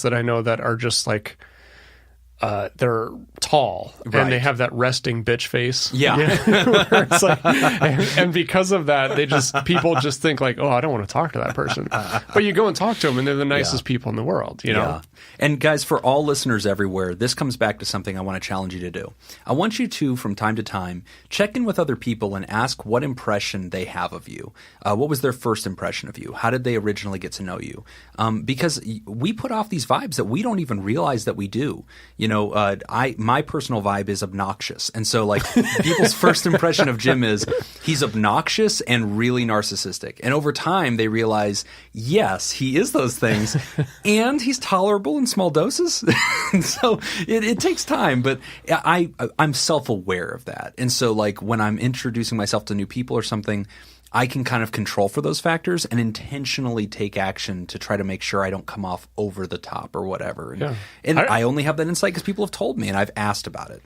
dudes that I know that are just like, they're tall and they have that resting bitch face. Yeah. Where it's like, and because of that, people just think like, oh, I don't want to talk to that person. But you go and talk to them and they're the nicest people in the world, you know? Yeah. And guys, for all listeners everywhere, this comes back to something I want to challenge you to do. I want you to, from time to time, check in with other people and ask what impression they have of you. What was their first impression of you? How did they originally get to know you? Because we put off these vibes that we don't even realize that we do. You know, my personal vibe is obnoxious. And so like people's first impression of Jim is he's obnoxious and really narcissistic. And over time they realize, yes, he is those things and he's tolerable in small doses. So it takes time, but I'm self-aware of that. And so like when I'm introducing myself to new people or something, I can kind of control for those factors and intentionally take action to try to make sure I don't come off over the top or whatever. Yeah. And I only have that insight because people have told me and I've asked about it.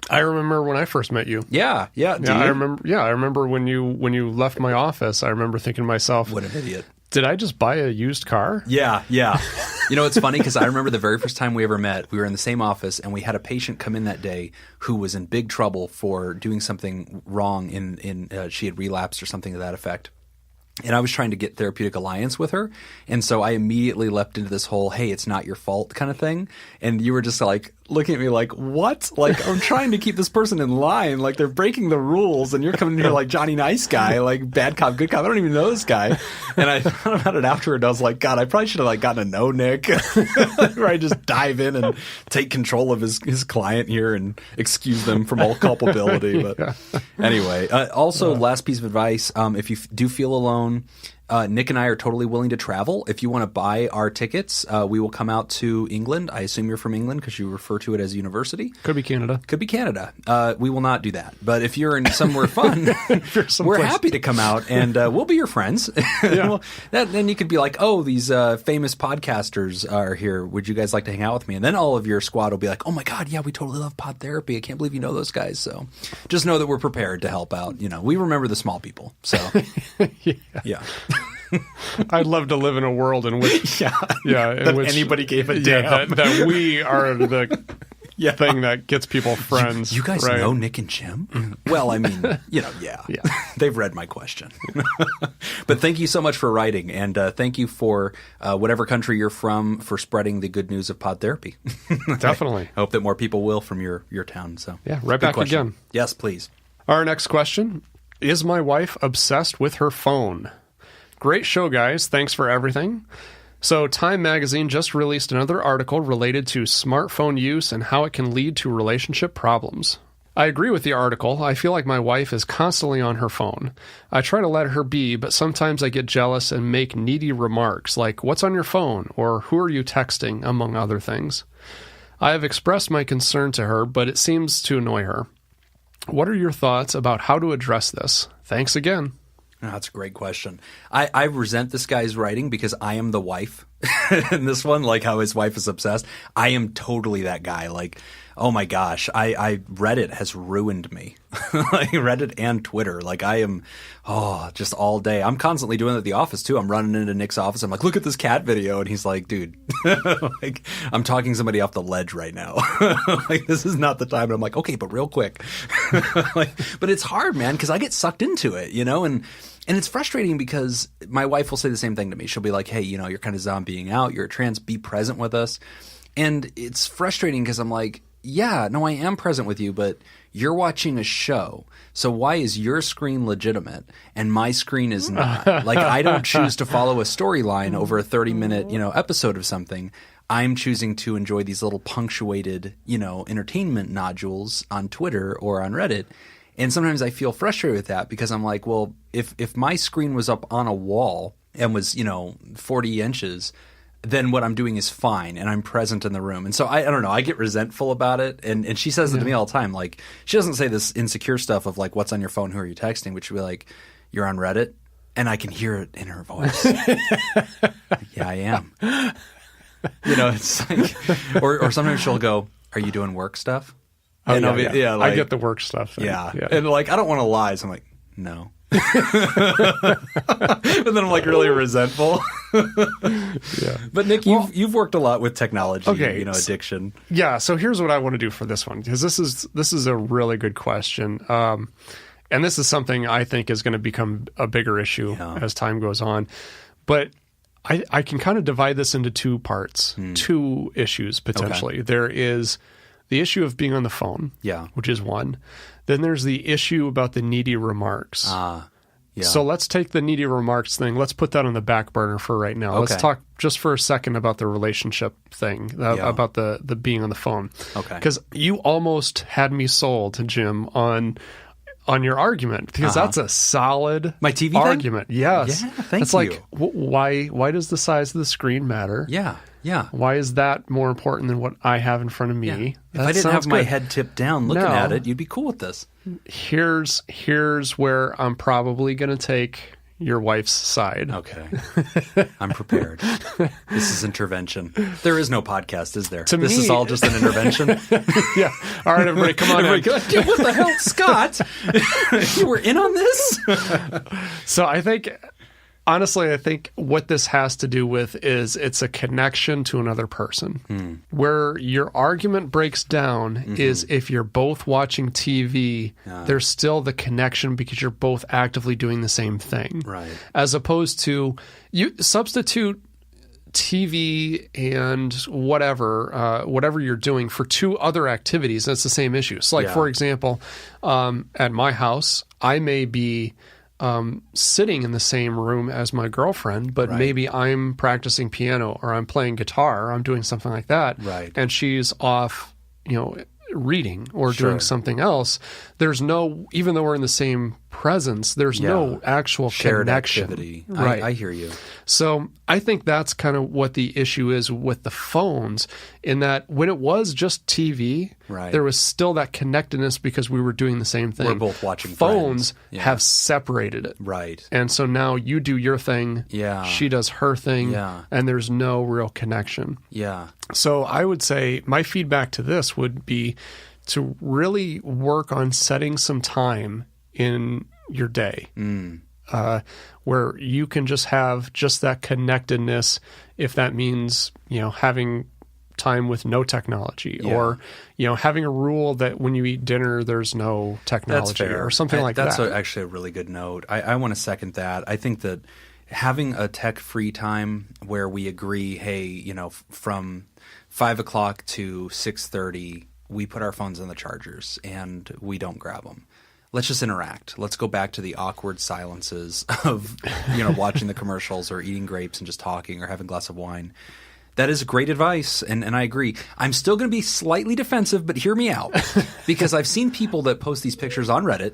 I remember when I first met you. Yeah. I remember when you left my office. I remember thinking to myself, what an idiot. Did I just buy a used car? Yeah. You know, it's funny because I remember the very first time we ever met, we were in the same office and we had a patient come in that day who was in big trouble for doing something wrong she had relapsed or something to that effect. And I was trying to get therapeutic alliance with her. And so I immediately leapt into this whole, hey, it's not your fault kind of thing. And you were just like looking at me like, what? Like, I'm trying to keep this person in line. Like, they're breaking the rules. And you're coming in here like Johnny Nice Guy, like bad cop, good cop. I don't even know this guy. And I thought about it afterward. I was like, God, I probably should have like gotten to know Nick. Where I just dive in and take control of his client here and excuse them from all culpability. But anyway, also last piece of advice, if you do feel alone, Nick and I are totally willing to travel. If you want to buy our tickets, we will come out to England. I assume you're from England because you refer to it as university. Could be Canada. We will not do that. But if you're in somewhere fun, we're happy to come out and we'll be your friends. Yeah. Then you could be like, oh, these famous podcasters are here. Would you guys like to hang out with me? And then all of your squad will be like, oh my God, yeah, we totally love pod therapy. I can't believe you know those guys. So just know that we're prepared to help out. You know, we remember the small people. So yeah. I'd love to live in a world in which, in which anybody gave a damn. That we are the thing that gets people friends. You guys know Nick and Jim? Well, I mean, they've read my question. But thank you so much for writing, and thank you for whatever country you're from for spreading the good news of pod therapy. Definitely. I hope that more people will from your town. So right back again. Yes, please. Our next question: is my wife obsessed with her phone? Great show, guys. Thanks for everything. So, Time Magazine just released another article related to smartphone use and how it can lead to relationship problems. I agree with the article. I feel like my wife is constantly on her phone. I try to let her be, but sometimes I get jealous and make needy remarks like, "What's on your phone?" or "Who are you texting?" among other things. I have expressed my concern to her, but it seems to annoy her. What are your thoughts about how to address this? Thanks again. Oh, that's a great question. I resent this guy's writing because I am the wife in this one, like how his wife is obsessed. I am totally that guy. Like, oh my gosh, Reddit has ruined me. Like Reddit and Twitter. Like I am, just all day. I'm constantly doing it at the office too. I'm running into Nick's office. I'm like, look at this cat video. And he's like, dude, like I'm talking somebody off the ledge right now. Like this is not the time. And I'm like, okay, but real quick. But it's hard, man, because I get sucked into it, you know, and it's frustrating because my wife will say the same thing to me. She'll be like, hey, you know, you're kind of zombieing out. You're a trans. Be present with us. And it's frustrating because I'm like, yeah, no, I am present with you, but you're watching a show. So why is your screen legitimate and my screen is not? Like I don't choose to follow a storyline over a 30-minute, episode of something. I'm choosing to enjoy these little punctuated, entertainment nodules on Twitter or on Reddit. And sometimes I feel frustrated with that because I'm like, well, if my screen was up on a wall and was, 40 inches, then what I'm doing is fine and I'm present in the room. And so I don't know, I get resentful about it. And she says it to me all the time. Like she doesn't say this insecure stuff of like, what's on your phone? Who are you texting? Which would be like, you're on Reddit. And I can hear it in her voice. Yeah, I am. It's like, or sometimes she'll go, are you doing work stuff? Oh, and I get the work stuff. Yeah. And like, I don't want to lie. So I'm like, no. But then I'm like really resentful. Yeah. But Nick, you've worked a lot with technology, Okay, addiction. Yeah, so here's what I want to do for this one, because this is a really good question. And this is something I think is going to become a bigger issue as time goes on. But I can kind of divide this into two parts, two issues potentially. Okay. There is the issue of being on the phone, which is one. Then there's the issue about the needy remarks. Yeah. So let's take the needy remarks thing. Let's put that on the back burner for right now. Okay. Let's talk just for a second about the relationship thing, about the being on the phone. Okay. Because you almost had me sold, Jim, on your argument, because that's a solid my TV argument. Thing? Yes. Yeah, thank it's you. Like, why does the size of the screen matter? Yeah. Yeah. Why is that more important than what I have in front of me? Yeah. If I didn't have my head tipped down looking at it, you'd be cool with this. Here's where I'm probably going to take your wife's side. Okay. I'm prepared. This is intervention. There is no podcast, is there? This is all just an intervention? Yeah. All right, everybody, come on. What the hell, Scott? You were in on this? So honestly, I think what this has to do with is it's a connection to another person. Where your argument breaks down is if you're both watching TV, there's still the connection because you're both actively doing the same thing. Right. As opposed to you substitute TV and whatever you're doing for two other activities, that's the same issue. So like, for example, at my house, I may be sitting in the same room as my girlfriend, but maybe I'm practicing piano or I'm playing guitar or I'm doing something like that. Right. And she's off, reading or doing something else. There's no, even though we're in the same presence, there's no actual shared connection. Activity. Right. I hear you. So I think that's kind of what the issue is with the phones, in that when it was just TV, there was still that connectedness because we were doing the same thing. We're both watching Phones have separated it. Right. And so now you do your thing, she does her thing, and there's no real connection. Yeah. So I would say my feedback to this would be to really work on setting some time in your day where you can just have just that connectedness, if that means, having time with no technology or, having a rule that when you eat dinner, there's no technology or something like that. That's actually a really good note. I want to second that. I think that having a tech-free time where we agree, hey, from 5 o'clock to 6:30, we put our phones on the chargers and we don't grab them. Let's just interact. Let's go back to the awkward silences of, watching the commercials or eating grapes and just talking or having a glass of wine. That is great advice, and I agree. I'm still going to be slightly defensive, but hear me out. Because I've seen people that post these pictures on Reddit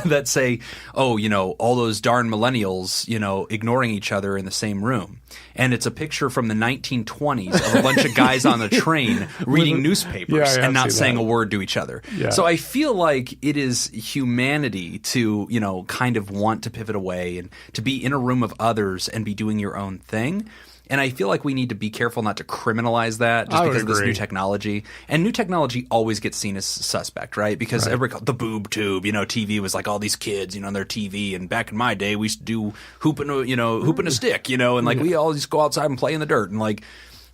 that say, oh, all those darn millennials, ignoring each other in the same room. And it's a picture from the 1920s of a bunch of guys on a train reading newspapers and not saying a word to each other. Yeah. So I feel like it is humanity to, kind of want to pivot away and to be in a room of others and be doing your own thing. And I feel like we need to be careful not to criminalize that just because of this new technology. And new technology always gets seen as suspect, right? Because everybody the boob tube, TV was like all these kids, on their TV. And back in my day, we used to do hooping a stick, and like we all just go outside and play in the dirt. And like,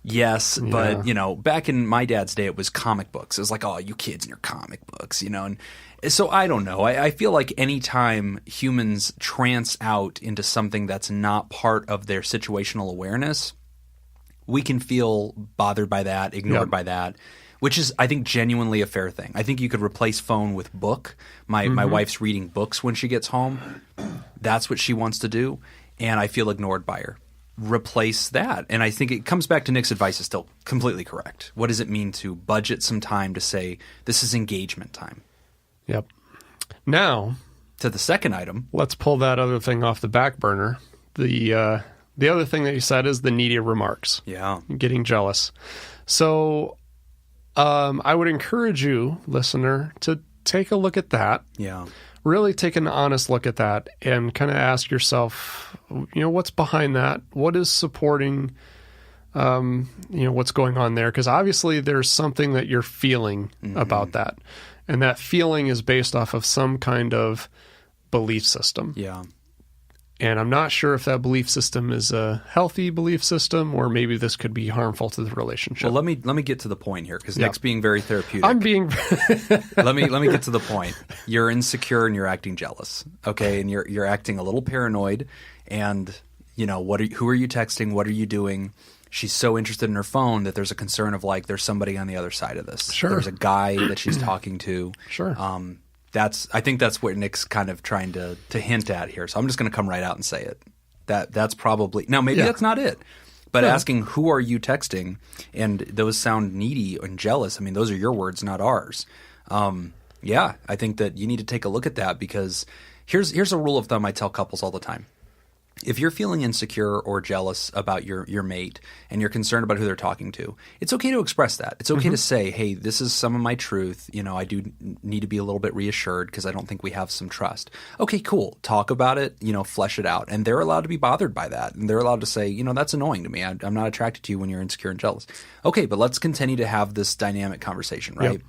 yes, but, back in my dad's day, it was comic books. It was like, oh, you kids and your comic books, and so I don't know. I feel like anytime humans trance out into something that's not part of their situational awareness, we can feel bothered by that, ignored by that, which is, I think, genuinely a fair thing. I think you could replace phone with book. My wife's reading books when she gets home. That's what she wants to do, and I feel ignored by her. Replace that. And I think it comes back to Nick's advice is still completely correct. What does it mean to budget some time to say, this is engagement time? Yep. Now, to the second item. Let's pull that other thing off the back burner. The other thing that you said is the needy remarks. Yeah. Getting jealous. So I would encourage you, listener, to take a look at that. Yeah. Really take an honest look at that and kind of ask yourself, what's behind that? What is supporting, what's going on there? Because obviously there's something that you're feeling about that. And that feeling is based off of some kind of belief system. Yeah. And I'm not sure if that belief system is a healthy belief system, or maybe this could be harmful to the relationship. Well, let me get to the point here, because Nick's being very therapeutic. I'm being. let me get to the point. You're insecure and you're acting jealous, okay? And you're acting a little paranoid. And who are you texting? What are you doing? She's so interested in her phone that there's a concern of like there's somebody on the other side of this. Sure. There's a guy that she's talking to. Sure. I think that's what Nick's kind of trying to hint at here. So I'm just going to come right out and say it. That's probably now maybe that's not it. But asking who are you texting, and those sound needy and jealous. I mean, those are your words, not ours. I think that you need to take a look at that, because here's a rule of thumb I tell couples all the time. If you're feeling insecure or jealous about your mate and you're concerned about who they're talking to, it's okay to express that. It's okay to say, hey, this is some of my truth. I do need to be a little bit reassured because I don't think we have some trust. Okay, cool. Talk about it, flesh it out. And they're allowed to be bothered by that. And they're allowed to say, that's annoying to me. I'm not attracted to you when you're insecure and jealous. Okay, but let's continue to have this dynamic conversation, right? Yep.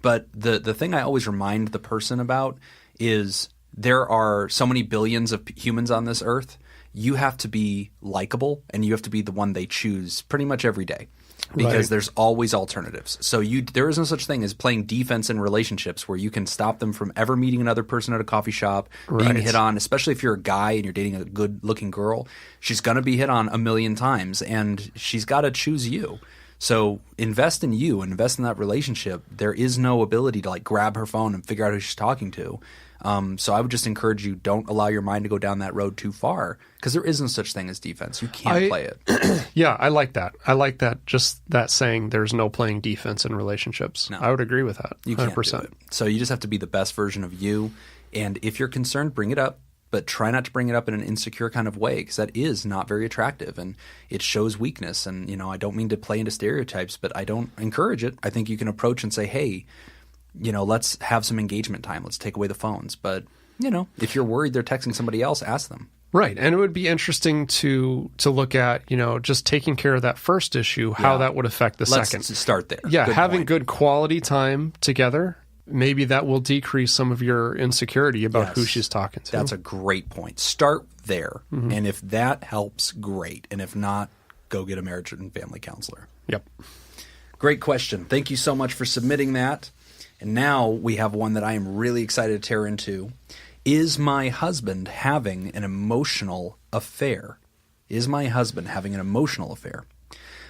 But the thing I always remind the person about is there are so many billions of humans on this earth. You have to be likable, and you have to be the one they choose pretty much every day, because there's always alternatives. So there is no such thing as playing defense in relationships where you can stop them from ever meeting another person at a coffee shop, being hit on, especially if you're a guy and you're dating a good-looking girl. She's going to be hit on a million times, and she's got to choose you. So invest in you and invest in that relationship. There is no ability to like grab her phone and figure out who she's talking to. So I would just encourage you, don't allow your mind to go down that road too far, because there isn't such thing as defense. You can't play it. Yeah, I like that. I like that, just that saying there's no playing defense in relationships. No. I would agree with that. 100%. You can't do it. So you just have to be the best version of you. And if you're concerned, bring it up. But try not to bring it up in an insecure kind of way, because that is not very attractive and it shows weakness. And, I don't mean to play into stereotypes, but I don't encourage it. I think you can approach and say, hey, let's have some engagement time. Let's take away the phones. But, if you're worried they're texting somebody else, ask them. Right. And it would be interesting to look at, just taking care of that first issue, how that would affect the second. Let's start there. Yeah, having good quality time together. Maybe that will decrease some of your insecurity about who she's talking to. That's a great point. Start there. Mm-hmm. And if that helps, great. And if not, go get a marriage and family counselor. Yep. Great question. Thank you so much for submitting that. And now we have one that I am really excited to tear into. Is my husband having an emotional affair? Is my husband having an emotional affair?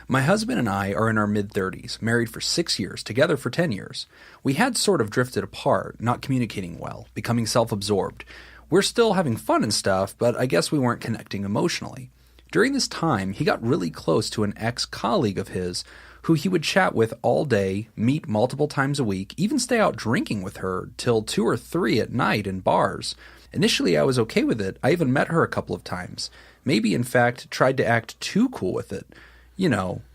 My husband and I are in our mid-30s, married for 6 years, together for 10 years. We had sort of drifted apart, not communicating well, becoming self-absorbed. We're still having fun and stuff, but I guess we weren't connecting emotionally. During this time, he got really close to an ex-colleague of his who he would chat with all day, meet multiple times a week, even stay out drinking with her till 2 or 3 at night in bars. Initially, I was okay with it. I even met her a couple of times. Maybe, in fact, tried to act too cool with it.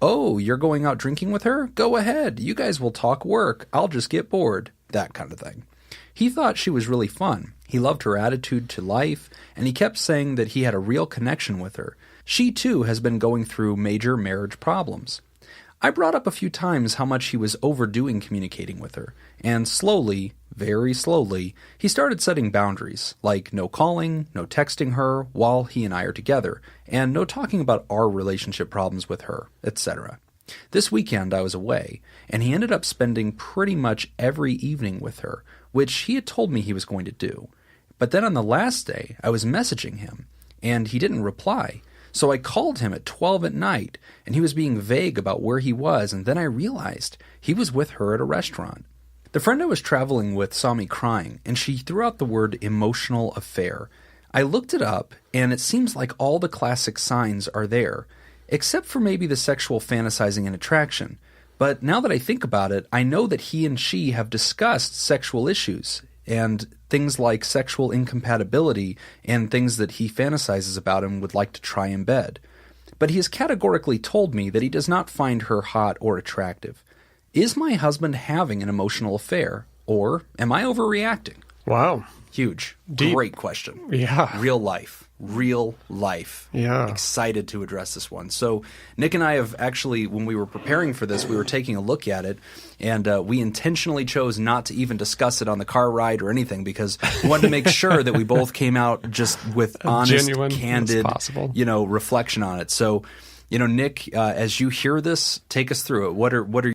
Oh, you're going out drinking with her? Go ahead. You guys will talk work. I'll just get bored. That kind of thing. He thought she was really fun. He loved her attitude to life, and he kept saying that he had a real connection with her. She, too, has been going through major marriage problems. I brought up a few times how much he was overdoing communicating with her, and slowly, very slowly, he started setting boundaries, like no calling, no texting her while he and I are together, and no talking about our relationship problems with her, etc. This weekend I was away, and he ended up spending pretty much every evening with her, which he had told me he was going to do. But then on the last day, I was messaging him, and he didn't reply. So I called him at 12 at night, and he was being vague about where he was, and then I realized he was with her at a restaurant. The friend I was traveling with saw me crying, and she threw out the word emotional affair. I looked it up, and it seems like all the classic signs are there, except for maybe the sexual fantasizing and attraction. But now that I think about it, I know that he and she have discussed sexual issues, and things like sexual incompatibility and things that he fantasizes about and would like to try in bed. But he has categorically told me that he does not find her hot or attractive. Is my husband having an emotional affair, or am I overreacting? Wow. Huge. Deep. Great question. Yeah. Real life. Yeah. Excited to address this one. So Nick and I have actually, when we were preparing for this, we were taking a look at it, and we intentionally chose not to even discuss it on the car ride or anything because we wanted to make sure that we both came out just with honest, genuine candid, as possible. reflection on it. So, Nick, as you hear this, take us through it. What are